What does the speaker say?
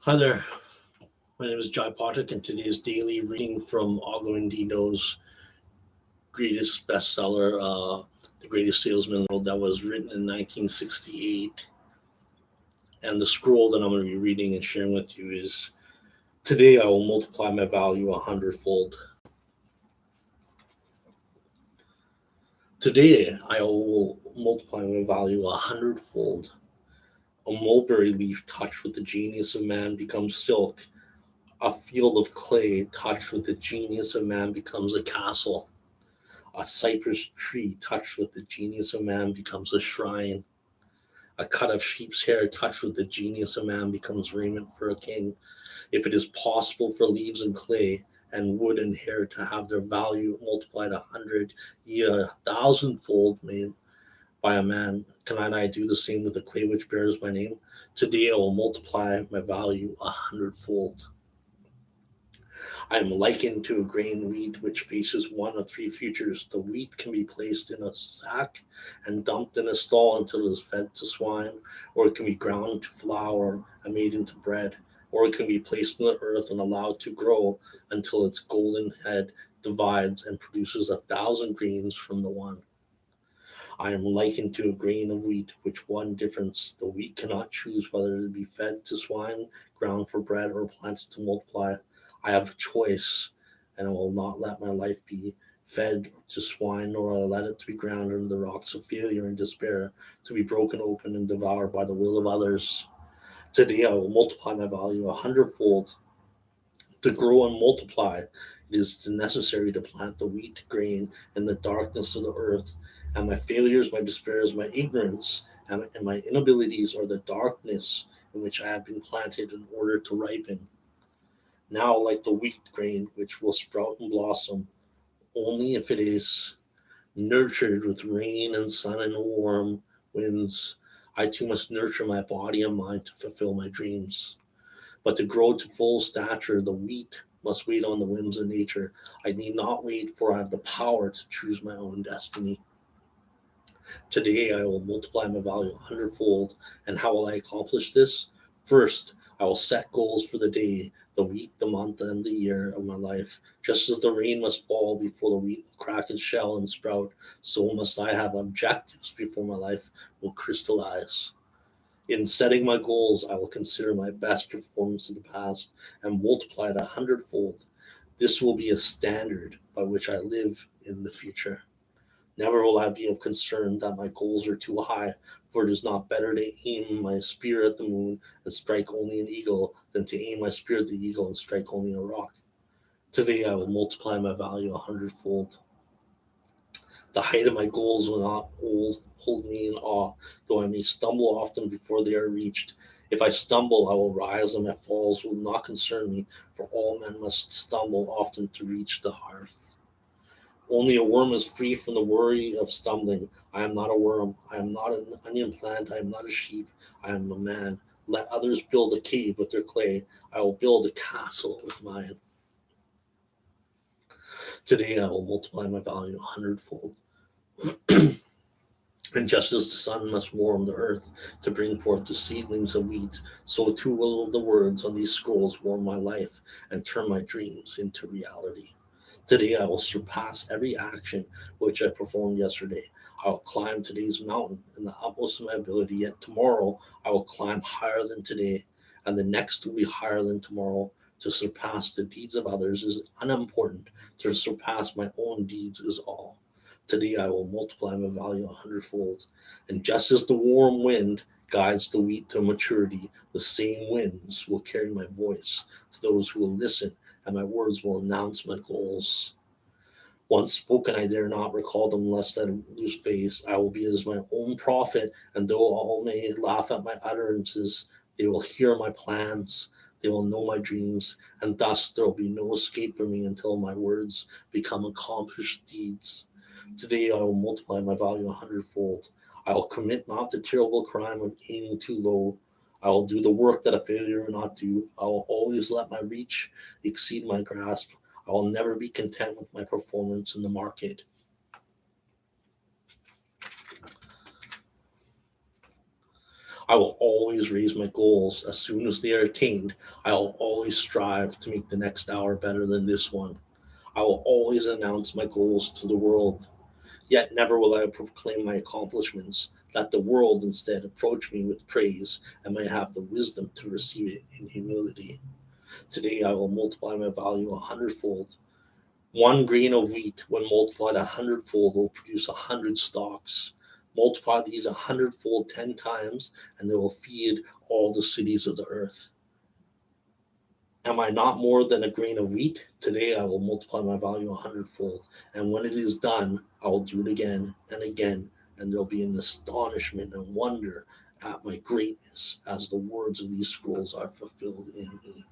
Hi there, my name is Jai Pathak, and today's daily reading from Mandinos' greatest bestseller, The Greatest Salesman in the World, that was written in 1968. And the scroll that I'm going to be reading and sharing with you is: Today I will multiply my value a hundredfold. Today I will multiply my value a hundredfold. A mulberry leaf touched with the genius of man becomes silk. A field of clay touched with the genius of man becomes a castle. A cypress tree touched with the genius of man becomes a shrine. A cut of sheep's hair touched with the genius of man becomes raiment for a king. If it is possible for leaves and clay and wood and hair to have their value multiplied 100, yea, 1,000-fold by a man, cannot I do the same with the clay which bears my name? Today I will multiply my value 100-fold. I am likened to a grain wheat which faces one of three futures. The wheat can be placed in a sack and dumped in a stall until it is fed to swine, or it can be ground to flour and made into bread, or it can be placed in the earth and allowed to grow until its golden head divides and produces 1,000 grains from the one. I am likened to a grain of wheat, which one difference: the wheat cannot choose whether to be fed to swine, ground for bread, or planted to multiply. I have a choice, and I will not let my life be fed to swine, nor will I let it to be ground under the rocks of failure and despair, to be broken open and devoured by the will of others. Today I will multiply my value a hundredfold. To grow and multiply, it is necessary to plant the wheat grain in the darkness of the earth, and my failures, my despairs, my ignorance, and my inabilities are the darkness in which I have been planted in order to ripen. Now, like the wheat grain, which will sprout and blossom only if it is nurtured with rain and sun and warm winds, I too must nurture my body and mind to fulfill my dreams. But to grow to full stature, the wheat must wait on the whims of nature. I need not wait, for I have the power to choose my own destiny. Today I will multiply my value a hundredfold. And how will I accomplish this? First, I will set goals for the day, the week, the month, and the year of my life. Just as the rain must fall before the wheat will crack its shell and sprout, so must I have objectives before my life will crystallize. In setting my goals, I will consider my best performance of the past and multiply it a hundredfold. This will be a standard by which I live in the future. Never will I be of concern that my goals are too high, for it is not better to aim my spear at the moon and strike only an eagle than to aim my spear at the eagle and strike only a rock. Today I will multiply my value a hundredfold. The height of my goals will not hold me in awe, though I may stumble often before they are reached. If I stumble, I will rise, and my falls will not concern me, for all men must stumble often to reach the hearth. Only a worm is free from the worry of stumbling. I am not a worm. I am not an onion plant. I am not a sheep. I am a man. Let others build a cave with their clay. I will build a castle with mine. Today I will multiply my value a hundredfold. And just as the sun must warm the earth to bring forth the seedlings of wheat, so too will the words on these scrolls warm my life and turn my dreams into reality. Today I will surpass every action which I performed yesterday. I will climb today's mountain in the utmost of my ability, yet tomorrow I will climb higher than today, and the next will be higher than tomorrow. To surpass the deeds of others is unimportant. To surpass my own deeds is all. Today I will multiply my value a hundredfold. And just as the warm wind guides the wheat to maturity, the same winds will carry my voice to those who will listen, and my words will announce my goals. Once spoken, I dare not recall them lest I lose face. I will be as my own prophet, and though all may laugh at my utterances, they will hear my plans. They will know my dreams, and thus there will be no escape for me until my words become accomplished deeds. Today I will multiply my value a hundredfold. I will commit not the terrible crime of aiming too low. I will do the work that a failure will not do. I will always let my reach exceed my grasp. I will never be content with my performance in the market. I will always raise my goals as soon as they are attained. I will always strive to make the next hour better than this one. I will always announce my goals to the world. Yet never will I proclaim my accomplishments. Let the world instead approach me with praise, and may have the wisdom to receive it in humility. Today I will multiply my value 100-fold. One grain of wheat, when multiplied 100-fold, will produce 100 stalks. Multiply these 100-fold 10 times, and they will feed all the cities of the earth. Am I not more than a grain of wheat? Today I will multiply my value 100-fold. And when it is done, I will do it again and again. And there'll be an astonishment and wonder at my greatness as the words of these scrolls are fulfilled in me.